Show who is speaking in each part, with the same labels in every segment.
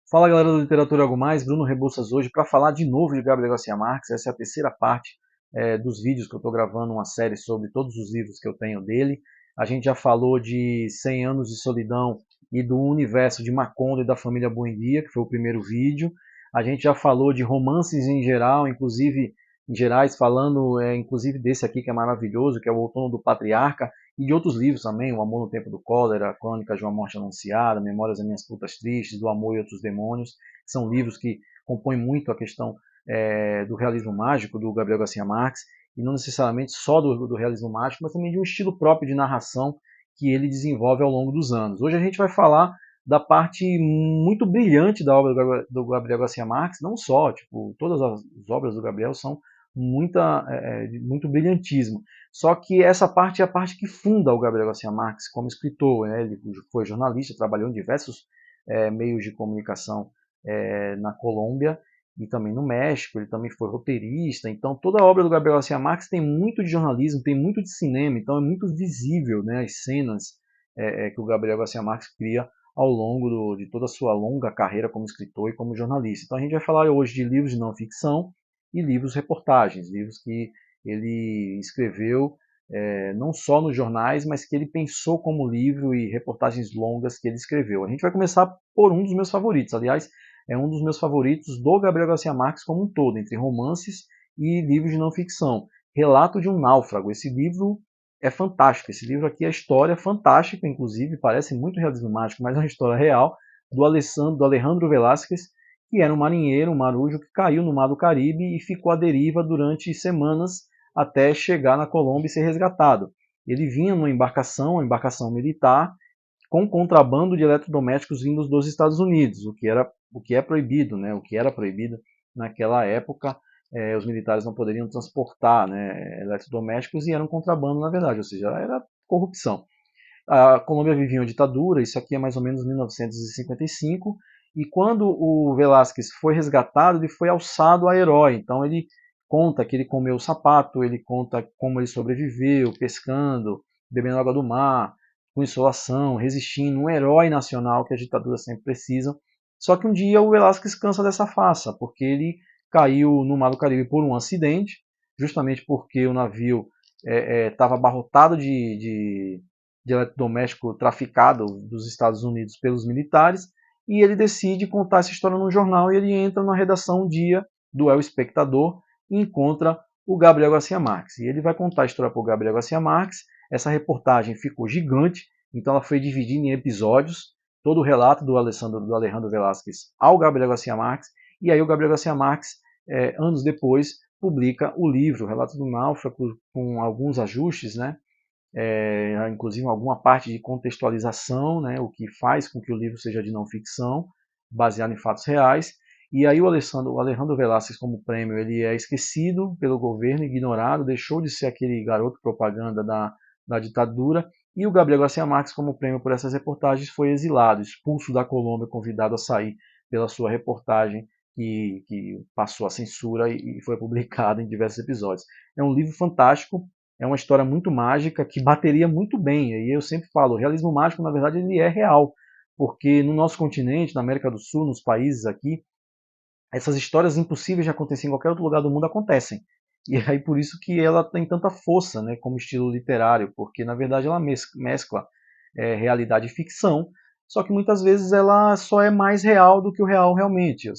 Speaker 1: Fala galera do Literatura Algo Mais, Bruno Rebouças hoje para falar de novo de Gabriel Garcia Marques. Essa é a terceira parte dos vídeos que eu estou gravando, uma série sobre todos os livros que eu tenho dele. A gente já falou de 100 Anos de Solidão e do universo de Macondo e da família Buendia, que foi o primeiro vídeo. A gente já falou de romances em geral, inclusive em gerais, falando inclusive desse aqui que é maravilhoso, que é o Outono do Patriarca, e de outros livros também, O Amor no Tempo do Cólera, Crônicas de uma Morte Anunciada, Memórias das Minhas Putas Tristes, Do Amor e Outros Demônios. São livros que compõem muito a questão do realismo mágico do Gabriel Garcia Marques, e não necessariamente só do realismo mágico, mas também de um estilo próprio de narração que ele desenvolve ao longo dos anos. Hoje a gente vai falar da parte muito brilhante da obra do Gabriel Garcia Marques, não só, tipo, todas as obras do Gabriel são muito brilhantismo. Só que essa parte é a parte que funda o Gabriel Garcia Marques como escritor. Né? Ele foi jornalista, trabalhou em diversos meios de comunicação na Colômbia e também no México. Ele também foi roteirista. Então toda a obra do Gabriel Garcia Marques tem muito de jornalismo, tem muito de cinema. Então é muito visível, né, as cenas que o Gabriel Garcia Marques cria ao longo de toda a sua longa carreira como escritor e como jornalista. Então a gente vai falar hoje de livros de não ficção e livros reportagens, livros que ele escreveu não só nos jornais, mas que ele pensou como livro e reportagens longas que ele escreveu. A gente vai começar por um dos meus favoritos, aliás, é um dos meus favoritos do Gabriel Garcia Marques como um todo, entre romances e livros de não ficção. Relato de um Náufrago. Esse livro é fantástico. Esse livro aqui é a história fantástica, inclusive, parece muito realismo mágico, mas é uma história real do Alejandro Velázquez, que era um marinheiro, um marujo, que caiu no mar do Caribe e ficou à deriva durante semanas até chegar na Colômbia e ser resgatado. Ele vinha numa embarcação, uma embarcação militar, com contrabando de eletrodomésticos vindos dos Estados Unidos, o que é proibido, né? O que era proibido naquela época. Os militares não poderiam transportar, né, eletrodomésticos, e era um contrabando na verdade, ou seja, era corrupção. A Colômbia vivia uma ditadura, isso aqui é mais ou menos 1955, e quando o Velázquez foi resgatado, ele foi alçado a herói. Então ele conta que ele comeu o sapato, ele conta como ele sobreviveu, pescando, bebendo água do mar, com insolação, resistindo, um herói nacional que a ditadura sempre precisa. Só que um dia o Velázquez cansa dessa farsa, porque ele caiu no Mar do Caribe por um acidente, justamente porque o navio estava abarrotado de eletrodoméstico traficado dos Estados Unidos pelos militares, e ele decide contar essa história no jornal, e ele entra na redação um dia do El Espectador e encontra o Gabriel Garcia Marques. E ele vai contar a história para o Gabriel Garcia Marques. Essa reportagem ficou gigante, então ela foi dividida em episódios, todo o relato do Alejandro Velázquez ao Gabriel Garcia Marques, e aí o Gabriel Garcia Marques, anos depois, publica o livro Relato do Náufrago, com alguns ajustes, né? Inclusive alguma parte de contextualização, né, o que faz com que o livro seja de não ficção, baseado em fatos reais. E aí o Alejandro Velázquez, como prêmio, ele é esquecido pelo governo, ignorado, deixou de ser aquele garoto propaganda da ditadura, e o Gabriel Garcia Marques, como prêmio por essas reportagens, foi exilado, expulso da Colômbia, convidado a sair pela sua reportagem, que passou a censura e foi publicada em diversos episódios. É um livro fantástico, é uma história muito mágica que bateria muito bem. E eu sempre falo, o realismo mágico, na verdade, ele é real, porque no nosso continente, na América do Sul, nos países aqui, essas histórias impossíveis de acontecer em qualquer outro lugar do mundo acontecem. E aí por isso que ela tem tanta força, né, como estilo literário, porque na verdade ela mescla realidade e ficção, só que muitas vezes ela só é mais real do que o real realmente.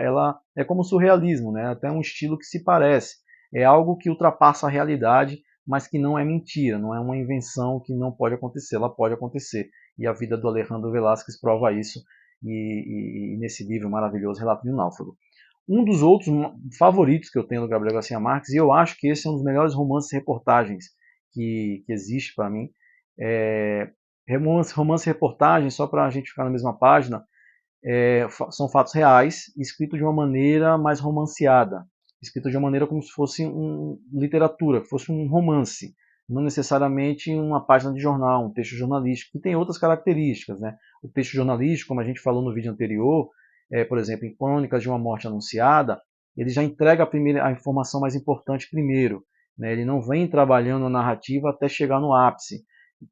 Speaker 1: Ela é como o surrealismo, né, até um estilo que se parece. É algo que ultrapassa a realidade, mas que não é mentira, não é uma invenção que não pode acontecer, ela pode acontecer. E a vida do Alejandro Velázquez prova isso, e nesse livro maravilhoso, Relato de um Náufrago. Um dos outros favoritos que eu tenho do Gabriel Garcia Marques, e eu acho que esse é um dos melhores romances e reportagens que existe para mim, romance e reportagem, só para a gente ficar na mesma página, são fatos reais, escritos de uma maneira mais romanceada, escrito de uma maneira como se fosse literatura, que fosse um romance, não necessariamente uma página de jornal, um texto jornalístico, que tem outras características. Né? O texto jornalístico, como a gente falou no vídeo anterior, por exemplo, em Crônicas de uma Morte Anunciada, ele já entrega a informação mais importante primeiro. Né? Ele não vem trabalhando a narrativa até chegar no ápice,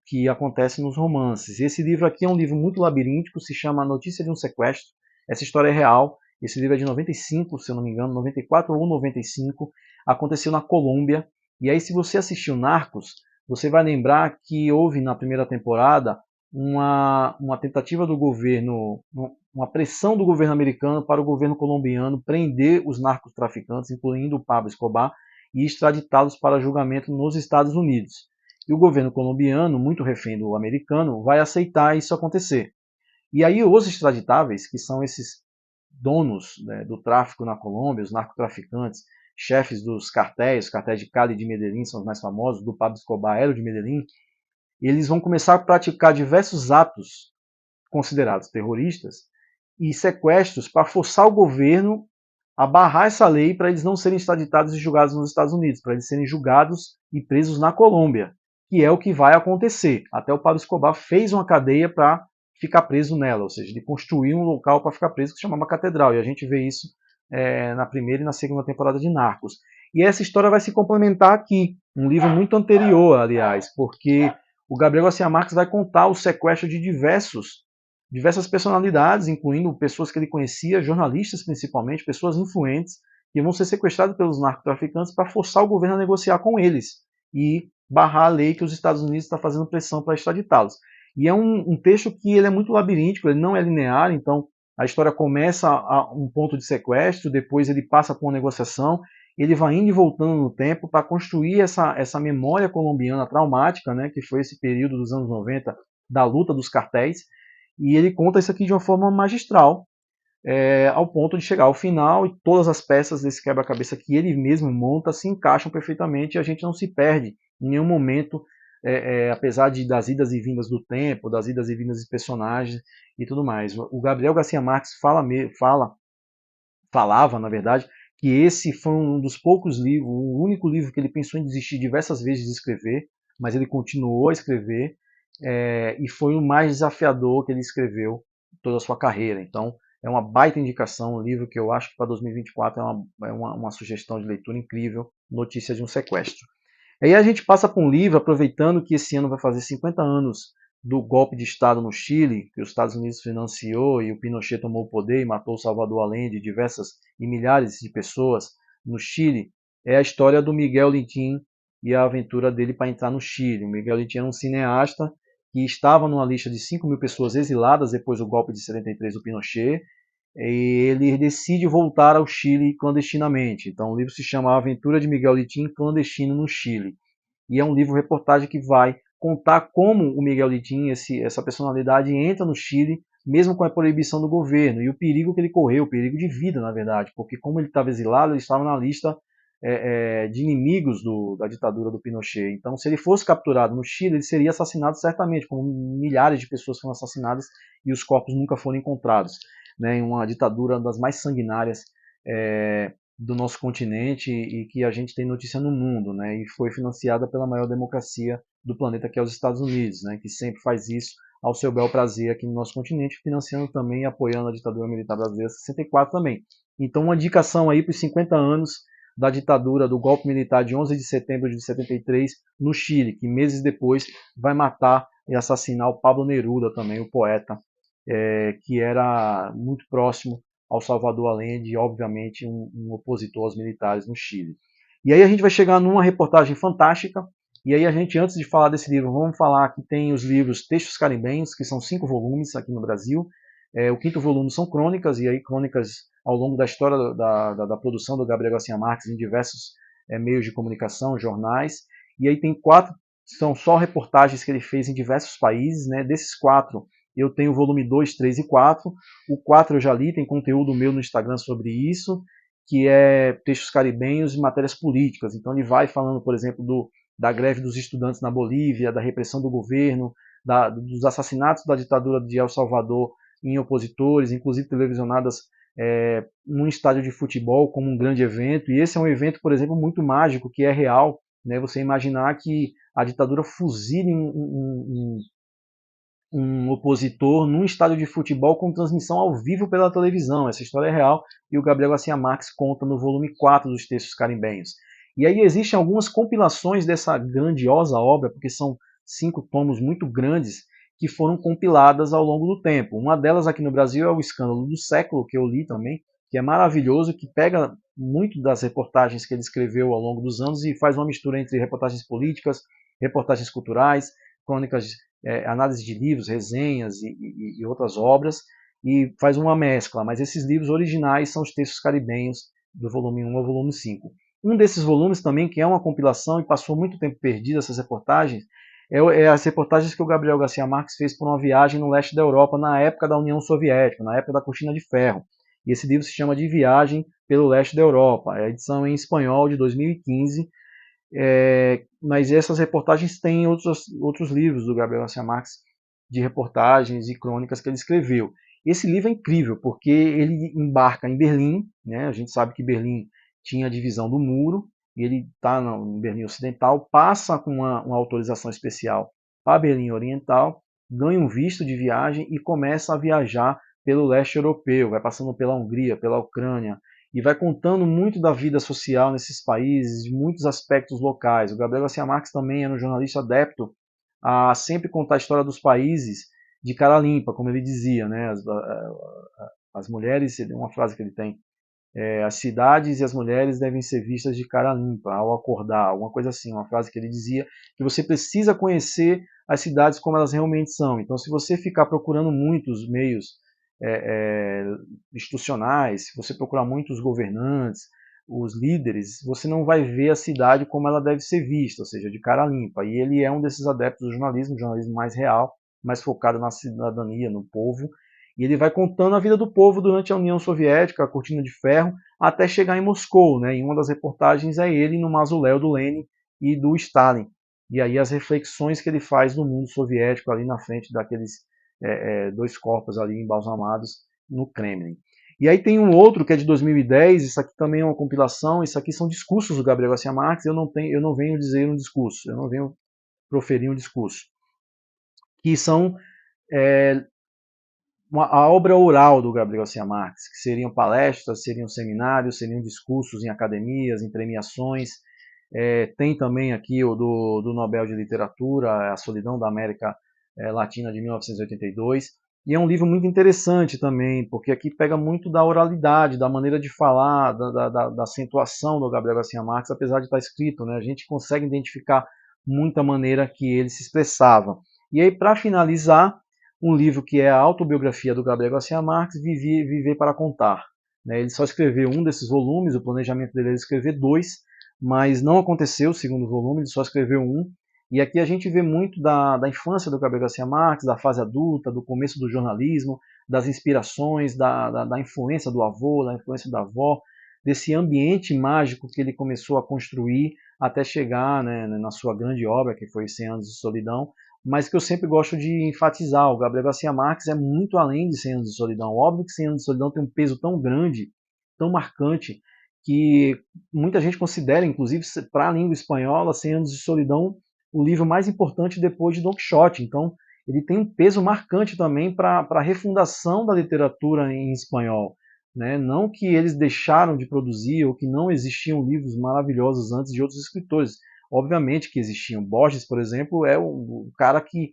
Speaker 1: que acontece nos romances. Esse livro aqui é um livro muito labiríntico, se chama A Notícia de um Sequestro, Essa história é real, esse livro é de 95, se eu não me engano, 94 ou 95, aconteceu na Colômbia. E aí, se você assistiu Narcos, você vai lembrar que houve na primeira temporada uma tentativa do governo, uma pressão do governo americano para o governo colombiano prender os narcotraficantes, incluindo o Pablo Escobar, e extraditá-los para julgamento nos Estados Unidos. E o governo colombiano, muito refém do americano, vai aceitar isso acontecer. E aí os extraditáveis, que são esses donos, né, do tráfico na Colômbia, os narcotraficantes, chefes dos cartéis, os cartéis de Cali e de Medellín são os mais famosos, do Pablo Escobar era o de Medellín, eles vão começar a praticar diversos atos considerados terroristas e sequestros para forçar o governo a barrar essa lei para eles não serem extraditados e julgados nos Estados Unidos, para eles serem julgados e presos na Colômbia, que é o que vai acontecer. Até o Pablo Escobar fez uma cadeia para ficar preso nela, ou seja, ele construiu um local para ficar preso que se chamava Catedral, e a gente vê isso na primeira e na segunda temporada de Narcos. E essa história vai se complementar aqui, um livro muito anterior, aliás, porque o Gabriel Garcia Marques vai contar o sequestro de diversas personalidades, incluindo pessoas que ele conhecia, jornalistas principalmente, pessoas influentes, que vão ser sequestradas pelos narcotraficantes para forçar o governo a negociar com eles e barrar a lei que os Estados Unidos está fazendo pressão para extraditá-los. E é um texto que ele é muito labiríntico, ele não é linear, então a história começa a um ponto de sequestro, depois ele passa por uma negociação, ele vai indo e voltando no tempo para construir essa memória colombiana traumática, né, que foi esse período dos anos 90 da luta dos cartéis, e ele conta isso aqui de uma forma magistral, ao ponto de chegar ao final e todas as peças desse quebra-cabeça que ele mesmo monta se encaixam perfeitamente e a gente não se perde em nenhum momento, apesar das idas e vindas do tempo, das idas e vindas de personagens e tudo mais. O Gabriel Garcia Marques falava, na verdade, que esse foi um dos poucos livros, o único livro que ele pensou em desistir diversas vezes de escrever, mas ele continuou a escrever, e foi o mais desafiador que ele escreveu toda a sua carreira. Então, é uma baita indicação, um livro que eu acho que para 2024 uma sugestão de leitura incrível, Notícia de um Sequestro. Aí a gente passa para um livro, aproveitando que esse ano vai fazer 50 anos do golpe de Estado no Chile, que os Estados Unidos financiou e o Pinochet tomou o poder e matou Salvador Allende e diversas e milhares de pessoas no Chile, é a história do Miguel Litín e a aventura dele para entrar no Chile. O Miguel Litín era um cineasta que estava numa lista de 5.000 pessoas exiladas depois do golpe de 73 do Pinochet, e ele decide voltar ao Chile clandestinamente. Então o livro se chama A Aventura de Miguel Litín clandestino no Chile. E é um livro-reportagem que vai contar como o Miguel Litín, essa personalidade, entra no Chile, mesmo com a proibição do governo, e o perigo que ele correu, o perigo de vida, na verdade, porque como ele estava exilado, ele estava na lista de inimigos da ditadura do Pinochet. Então, se ele fosse capturado no Chile, ele seria assassinado certamente, como milhares de pessoas foram assassinadas e os corpos nunca foram encontrados, né, em uma ditadura das mais sanguinárias do nosso continente e que a gente tem notícia no mundo, né, e foi financiada pela maior democracia do planeta, que é os Estados Unidos, né, que sempre faz isso ao seu bel prazer aqui no nosso continente, financiando também e apoiando a ditadura militar brasileira 64 também. Então, uma indicação aí para os 50 anos da ditadura, do golpe militar de 11 de setembro de 73 no Chile, que meses depois vai matar e assassinar o Pablo Neruda também, o poeta, que era muito próximo ao Salvador Allende e, obviamente, um opositor aos militares no Chile. E aí a gente vai chegar numa reportagem fantástica, e aí a gente, antes de falar desse livro, vamos falar que tem os livros Textos Caribenhos, que são 5 volumes aqui no Brasil. O 5º volume são crônicas, e aí crônicas ao longo da história da produção do Gabriel Garcia Marques em diversos meios de comunicação, jornais. E aí tem 4, são só reportagens que ele fez em diversos países, né? Desses 4, eu tenho o volume 2, 3 e 4. O 4 eu já li, tem conteúdo meu no Instagram sobre isso, que é Textos Caribenhos e matérias políticas. Então ele vai falando, por exemplo, da greve dos estudantes na Bolívia, da repressão do governo, dos assassinatos da ditadura de El Salvador em opositores, inclusive televisionadas num estádio de futebol como um grande evento. E esse é um evento, por exemplo, muito mágico, que é real, né? Você imaginar que a ditadura fuzile um opositor num estádio de futebol com transmissão ao vivo pela televisão. Essa história é real e o Gabriel Garcia Marques conta no volume 4 dos Textos Caribenhos. E aí existem algumas compilações dessa grandiosa obra, porque são 5 tomos muito grandes, que foram compiladas ao longo do tempo. Uma delas aqui no Brasil é o Escândalo do Século, que eu li também, que é maravilhoso, que pega muito das reportagens que ele escreveu ao longo dos anos e faz uma mistura entre reportagens políticas, reportagens culturais, crônicas, análise de livros, resenhas e outras obras, e faz uma mescla, mas esses livros originais são os textos caribenhos do volume 1 ao volume 5. Um desses volumes também, que é uma compilação e passou muito tempo perdido, essas reportagens, é as reportagens que o Gabriel Garcia Marques fez por uma viagem no leste da Europa na época da União Soviética, na época da Cortina de Ferro. E esse livro se chama De Viagem pelo Leste da Europa, é a edição em espanhol de 2015, mas essas reportagens têm outros livros do Gabriel Garcia Marques, de reportagens e crônicas que ele escreveu. Esse livro é incrível, porque ele embarca em Berlim, né? A gente sabe que Berlim tinha a divisão do muro, e ele está em Berlim Ocidental, passa com uma autorização especial para Berlim Oriental, ganha um visto de viagem e começa a viajar pelo leste europeu, vai passando pela Hungria, pela Ucrânia, e vai contando muito da vida social nesses países, de muitos aspectos locais. O Gabriel Garcia Marques também era um jornalista adepto a sempre contar a história dos países de cara limpa, como ele dizia, né? As mulheres, uma frase que ele tem, as cidades e as mulheres devem ser vistas de cara limpa ao acordar, uma coisa assim, uma frase que ele dizia, que você precisa conhecer as cidades como elas realmente são. Então, se você ficar procurando muitos meios institucionais, se você procurar muitos governantes, os líderes, você não vai ver a cidade como ela deve ser vista, ou seja, de cara limpa. E ele é um desses adeptos do jornalismo mais real, mais focado na cidadania, no povo, e ele vai contando a vida do povo durante a União Soviética, a Cortina de Ferro, até chegar em Moscou, né? Em uma das reportagens é ele no mausoléu do Lenin e do Stalin. E aí as reflexões que ele faz do mundo soviético ali na frente daqueles dois corpos ali embalsamados no Kremlin. E aí tem um outro que é de 2010, isso aqui também é uma compilação, isso aqui são discursos do Gabriel Garcia Marques, eu não venho dizer um discurso, eu não venho proferir um discurso, que são a obra oral do Gabriel Garcia Marques, que seriam palestras, seriam seminários, seriam discursos em academias, em premiações. Tem também aqui o do Nobel de Literatura, A Solidão da América Latina de 1982. E é um livro muito interessante também, porque aqui pega muito da oralidade, da maneira de falar, da acentuação do Gabriel Garcia Marques, apesar de estar escrito, né? A gente consegue identificar muita maneira que ele se expressava. E aí, para finalizar, um livro que é a autobiografia do Gabriel Garcia Marques, Viver para Contar. Ele só escreveu um desses volumes, o planejamento dele era escrever 2, mas não aconteceu o segundo volume, ele só escreveu um. E aqui a gente vê muito da infância do Gabriel Garcia Marques, da fase adulta, do começo do jornalismo, das inspirações, da influência do avô, da influência da avó, desse ambiente mágico que ele começou a construir até chegar, né, na sua grande obra, que foi 100 Anos de Solidão, mas que eu sempre gosto de enfatizar. O Gabriel Garcia Marques é muito além de 100 Anos de Solidão. Óbvio que 100 Anos de Solidão tem um peso tão grande, tão marcante, que muita gente considera, inclusive para a língua espanhola, 100 Anos de Solidão o livro mais importante depois de Don Quixote. Então, ele tem um peso marcante também para a refundação da literatura em espanhol. Né? Não que eles deixaram de produzir ou que não existiam livros maravilhosos antes de outros escritores. Obviamente que existiam. Borges, por exemplo, é o cara que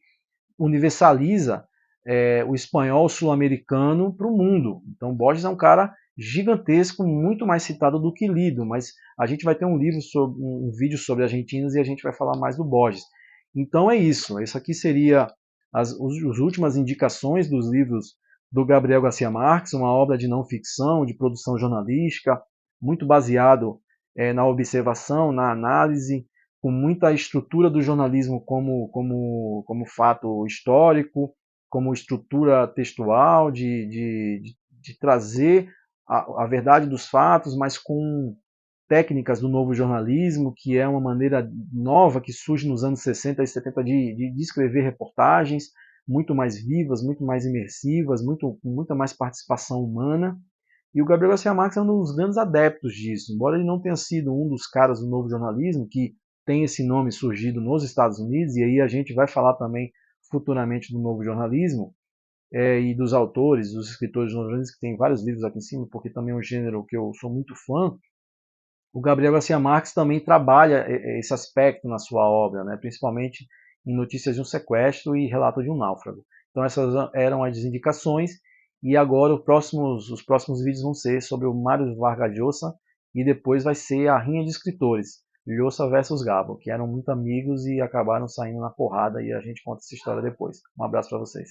Speaker 1: universaliza o espanhol sul-americano para o mundo. Então, Borges é um cara gigantesco, muito mais citado do que lido, mas a gente vai ter um vídeo sobre argentinos e a gente vai falar mais do Borges. Então é isso. Isso aqui seria as últimas indicações dos livros do Gabriel Garcia Marques, uma obra de não ficção, de produção jornalística, muito baseado na observação, na análise, com muita estrutura do jornalismo como fato histórico, como estrutura textual, de trazer a verdade dos fatos, mas com técnicas do novo jornalismo, que é uma maneira nova que surge nos anos 60 e 70 de escrever reportagens muito mais vivas, muito mais imersivas, com muita mais participação humana. E o Gabriel Garcia Marques é um dos grandes adeptos disso. Embora ele não tenha sido um dos caras do novo jornalismo, que tem esse nome surgido nos Estados Unidos, e aí a gente vai falar também futuramente do novo jornalismo, e dos autores, dos escritores do novo jornalismo, que tem vários livros aqui em cima, porque também é um gênero que eu sou muito fã. O Gabriel Garcia Marques também trabalha esse aspecto na sua obra, né? Principalmente em notícias de um sequestro e relato de um náufrago. Então essas eram as indicações, e agora os próximos vídeos vão ser sobre o Mário Vargas Llosa, e depois vai ser a rinha de escritores, Llosa versus Gabo, que eram muito amigos e acabaram saindo na porrada, e a gente conta essa história depois. Um abraço para vocês.